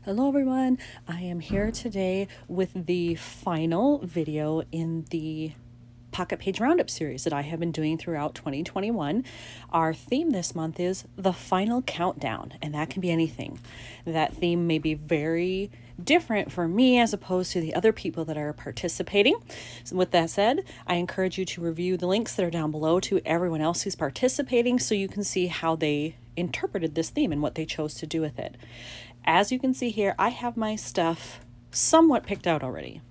Hello everyone, I am here today with the final video in the Pocket Page Roundup series that I have been doing throughout 2021. Our theme this month is the final countdown, and that can be anything. That theme may be very different for me as opposed to the other people that are participating. So with that said, I encourage you to review the links that are down below to everyone else who's participating so you can see how they interpreted this theme and what they chose to do with it. As you can see here, I have my stuff somewhat picked out already.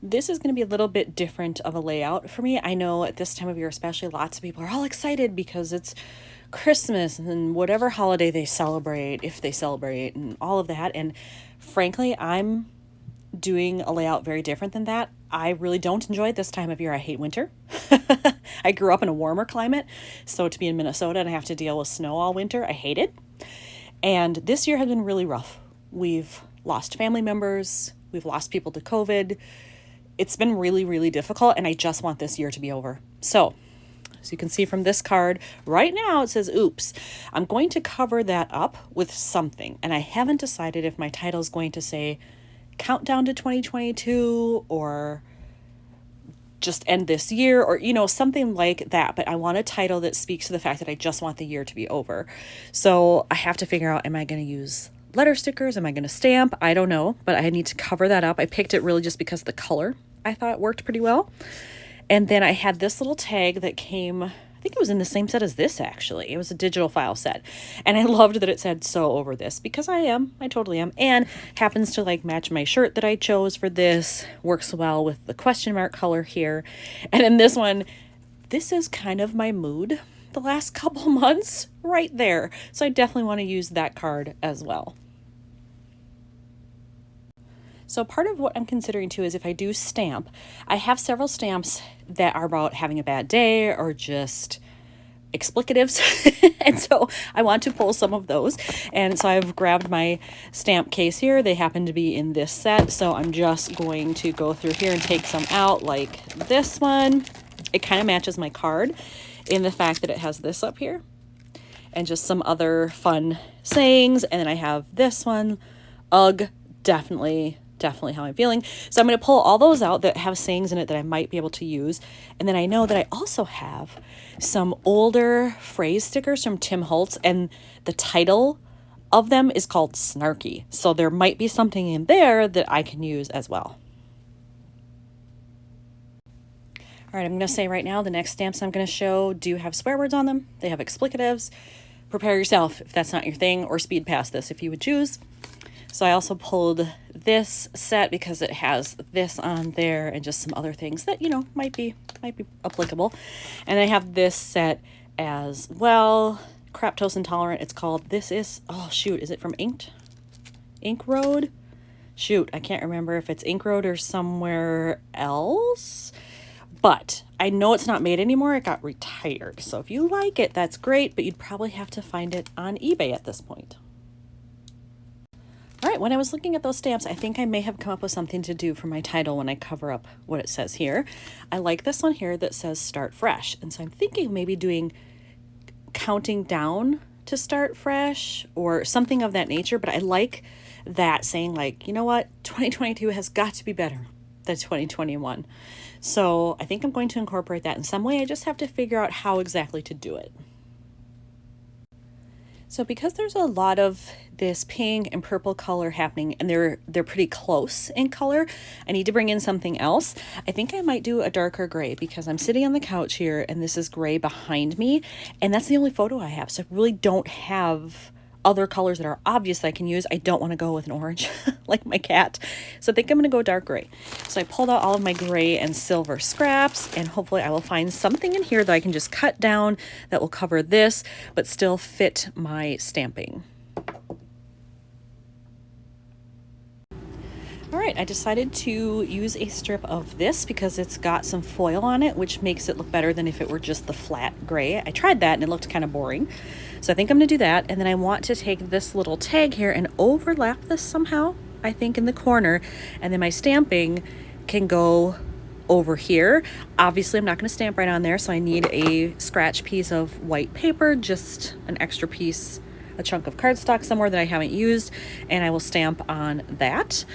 This is going to be a little bit different of a layout for me. I know at this time of year especially, lots of people are all excited because it's Christmas and whatever holiday they celebrate, if they celebrate, and all of that. And frankly, I'm doing a layout very different than that. I really don't enjoy it this time of year. I hate winter. I grew up in a warmer climate, so to be in Minnesota and I have to deal with snow all winter, I hate it. And this year has been really rough. We've lost family members. We've lost people to COVID. It's been really, really difficult, and I just want this year to be over. So, as you can see from this card, right now it says, oops. I'm going to cover that up with something, and I haven't decided if my title is going to say Countdown to 2022 or just end this year or, you know, something like that. But I want a title that speaks to the fact that I just want the year to be over. So I have to figure out, am I going to use letter stickers? Am I going to stamp? I don't know, but I need to cover that up. I picked it really just because the color I thought worked pretty well. And then I had this little tag that came, I think it was in the same set as this actually. It was a digital file set. And I loved that it said "so over this" because I totally am. And happens to like match my shirt that I chose for this. Works well with the question mark color here. And then this one, this is kind of my mood the last couple months right there. So I definitely want to use that card as well. So part of what I'm considering too is if I do stamp, I have several stamps that are about having a bad day or just explicatives. And so I want to pull some of those. And so I've grabbed my stamp case here. They happen to be in this set. So I'm just going to go through here and take some out like this one. It kind of matches my card in the fact that it has this up here and just some other fun sayings. And then I have this one, ugh, definitely how I'm feeling. So I'm going to pull all those out that have sayings in it that I might be able to use. And then I know that I also have some older phrase stickers from Tim Holtz, and the title of them is called Snarky. So there might be something in there that I can use as well. All right, I'm going to say right now, the next stamps I'm going to show do have swear words on them. They have explicatives. Prepare yourself if that's not your thing, or speed past this if you would choose. So I also pulled this set because it has this on there and just some other things that, you know, might be applicable. And I have this set as well, Craptose Intolerant. It's called, this is, oh shoot, is it from Ink Road? Shoot, I can't remember if it's Ink Road or somewhere else. But I know it's not made anymore. It got retired. So if you like it, that's great, but you'd probably have to find it on eBay at this point. All right, when I was looking at those stamps, I think I may have come up with something to do for my title when I cover up what it says here. I like this one here that says Start Fresh. And so I'm thinking maybe doing counting down to start fresh or something of that nature. But I like that saying like, you know what, 2022 has got to be better than 2021. So I think I'm going to incorporate that in some way. I just have to figure out how exactly to do it. So because there's a lot of this pink and purple color happening and they're pretty close in color, I need to bring in something else. I think I might do a darker gray because I'm sitting on the couch here and this is gray behind me, and that's the only photo I have. So I really don't have other colors that are obvious that I can use. I don't want to go with an orange like my cat. So I think I'm going to go dark gray. So I pulled out all of my gray and silver scraps, and hopefully I will find something in here that I can just cut down that will cover this, but still fit my stamping. All right, I decided to use a strip of this because it's got some foil on it, which makes it look better than if it were just the flat gray. I tried that and it looked kind of boring. So I think I'm gonna do that. And then I want to take this little tag here and overlap this somehow, I think in the corner. And then my stamping can go over here. Obviously, I'm not gonna stamp right on there, so I need a scratch piece of white paper, just an extra piece a chunk of cardstock somewhere that I haven't used, and I will stamp on that.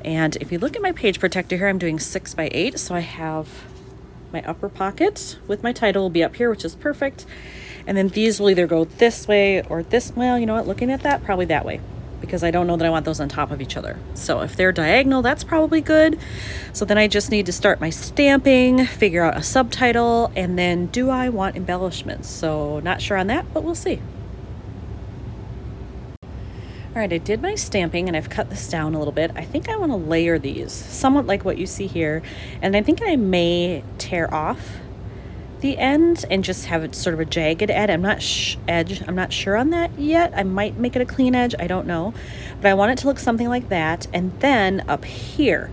And if you look at my page protector here, I'm doing 6 by 8, so I have my upper pocket with my title will be up here, which is perfect. And then these will either go this way or this, well, you know what, looking at that, probably that way, because I don't know that I want those on top of each other. So if they're diagonal, that's probably good. So then I just need to start my stamping, figure out a subtitle, and then do I want embellishments? So not sure on that, but we'll see. All right, I did my stamping and I've cut this down a little bit. I think I want to layer these somewhat like what you see here. And I think I may tear off the end and just have it sort of a jagged edge. I'm not sure on that yet. I might make it a clean edge. I don't know. But I want it to look something like that. And then up here,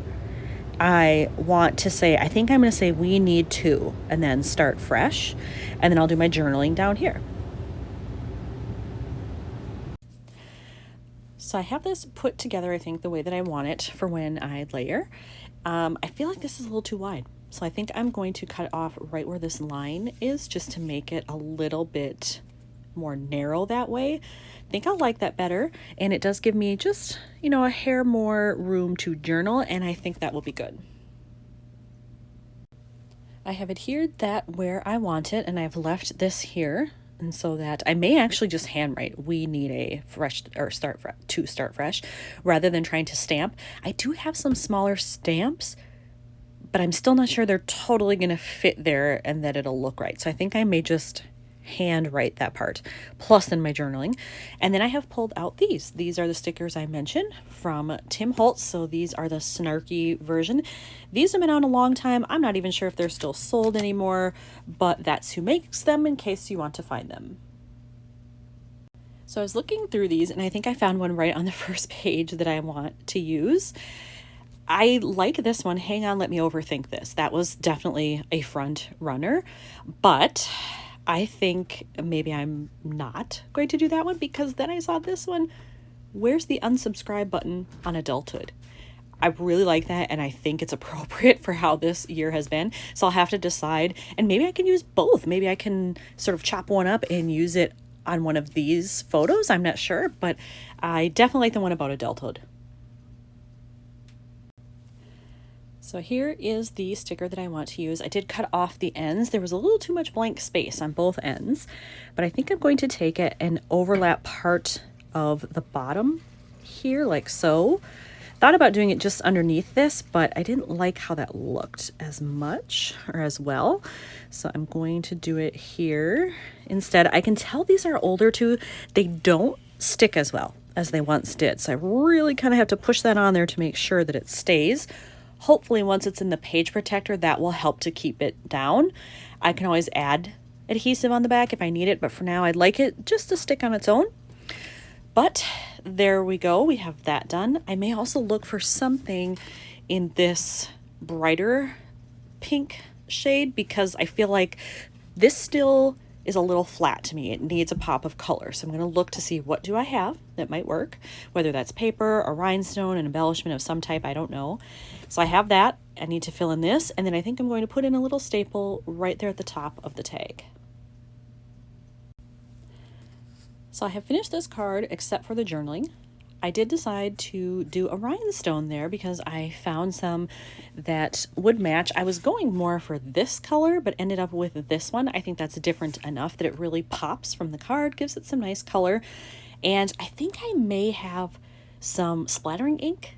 I want to say, I think I'm going to say we need to, and then start fresh. And then I'll do my journaling down here. So I have this put together, I think, the way that I want it for when I layer. I feel like this is a little too wide. So I think I'm going to cut off right where this line is just to make it a little bit more narrow that way. I think I'll like that better. And it does give me just, you know, a hair more room to journal, and I think that will be good. I have adhered that where I want it, and I've left this here. And so that I may actually just handwrite, we need a fresh, or start fresh, rather than trying to stamp. I do have some smaller stamps, but I'm still not sure they're totally going to fit there and that it'll look right. So I think I may just handwrite that part, plus in my journaling. And then I have pulled out these. These are the stickers I mentioned from Tim Holtz. So these are the snarky version. These have been out a long time. I'm not even sure if they're still sold anymore, but that's who makes them in case you want to find them. So I was looking through these and I think I found one right on the first page that I want to use. I like this one. Hang on, let me overthink this. That was definitely a front runner, but I think maybe I'm not going to do that one, because then I saw this one. Where's the unsubscribe button on adulthood? I really like that, and I think it's appropriate for how this year has been. So I'll have to decide, and maybe I can use both. Maybe I can sort of chop one up and use it on one of these photos. I'm not sure, but I definitely like the one about adulthood. So here is the sticker that I want to use. I did cut off the ends. There was a little too much blank space on both ends, but I think I'm going to take it and overlap part of the bottom here, like so. Thought about doing it just underneath this, but I didn't like how that looked as much or as well. So I'm going to do it here instead. I can tell these are older too. They don't stick as well as they once did. So I really kind of have to push that on there to make sure that it stays. Hopefully once it's in the page protector, that will help to keep it down. I can always add adhesive on the back if I need it, but for now I'd like it just to stick on its own. But there we go, we have that done. I may also look for something in this brighter pink shade, because I feel like this still is a little flat to me. It needs a pop of color. So I'm going to look to see what do I have that might work, whether that's paper, a rhinestone, an embellishment of some type, I don't know. So I have that. I need to fill in this, and then I think I'm going to put in a little staple right there at the top of the tag. So I have finished this card except for the journaling. I did decide to do a rhinestone there because I found some that would match. I was going more for this color, but ended up with this one. I think that's different enough that it really pops from the card, gives it some nice color. And I think I may have some splattering ink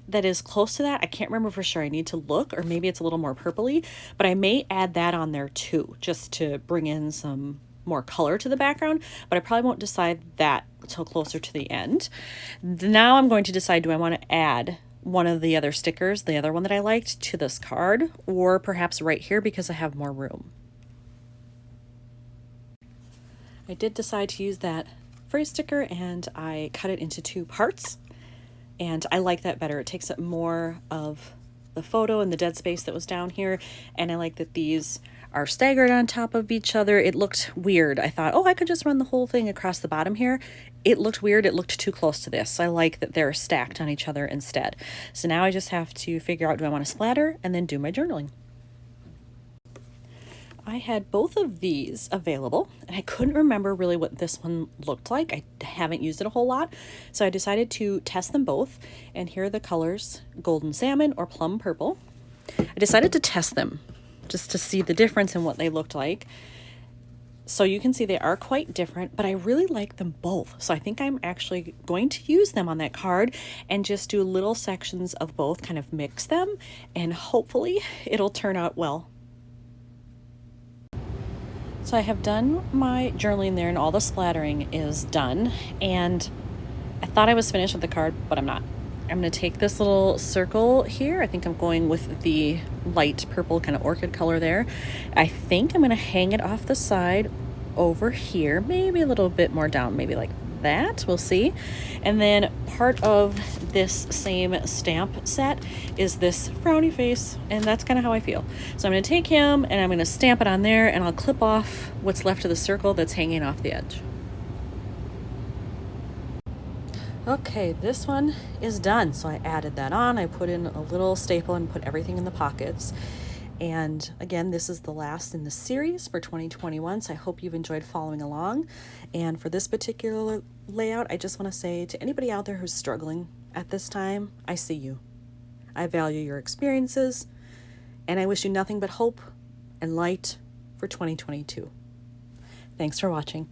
that is close to that. I can't remember for sure. I need to look, or maybe it's a little more purpley, but I may add that on there too, just to bring in some more color to the background, but I probably won't decide that until closer to the end. Now I'm going to decide, do I want to add one of the other stickers, the other one that I liked, to this card, or perhaps right here because I have more room. I did decide to use that phrase sticker, and I cut it into 2 parts, and I like that better. It takes up more of the photo and the dead space that was down here, and I like that these are staggered on top of each other. It looked weird. I thought, oh, I could just run the whole thing across the bottom here. It looked weird. It looked too close to this. So I like that they're stacked on each other instead. So now I just have to figure out, do I want to splatter, and then do my journaling. I had both of these available and I couldn't remember really what this one looked like. I haven't used it a whole lot, so I decided to test them both. And here are the colors, golden salmon or plum purple. I decided to test them just to see the difference in what they looked like. So you can see they are quite different, but I really like them both. So I think I'm actually going to use them on that card and just do little sections of both, kind of mix them, and hopefully it'll turn out well. So I have done my journaling there and all the splattering is done, and I thought I was finished with the card, but I'm not. I'm going to take this little circle here. I think I'm going with the light purple kind of orchid color there. I think I'm going to hang it off the side over here, maybe a little bit more down, maybe like that, we'll see. And then part of this same stamp set is this frowny face, and that's kind of how I feel. So I'm going to take him and I'm going to stamp it on there, and I'll clip off what's left of the circle that's hanging off the edge. Okay, this one is done. So I added that on. I put in a little staple and put everything in the pockets. And again, this is the last in the series for 2021, so I hope you've enjoyed following along. And for this particular layout, I just want to say to anybody out there who's struggling at this time, I see you. I value your experiences, and I wish you nothing but hope and light for 2022. Thanks for watching.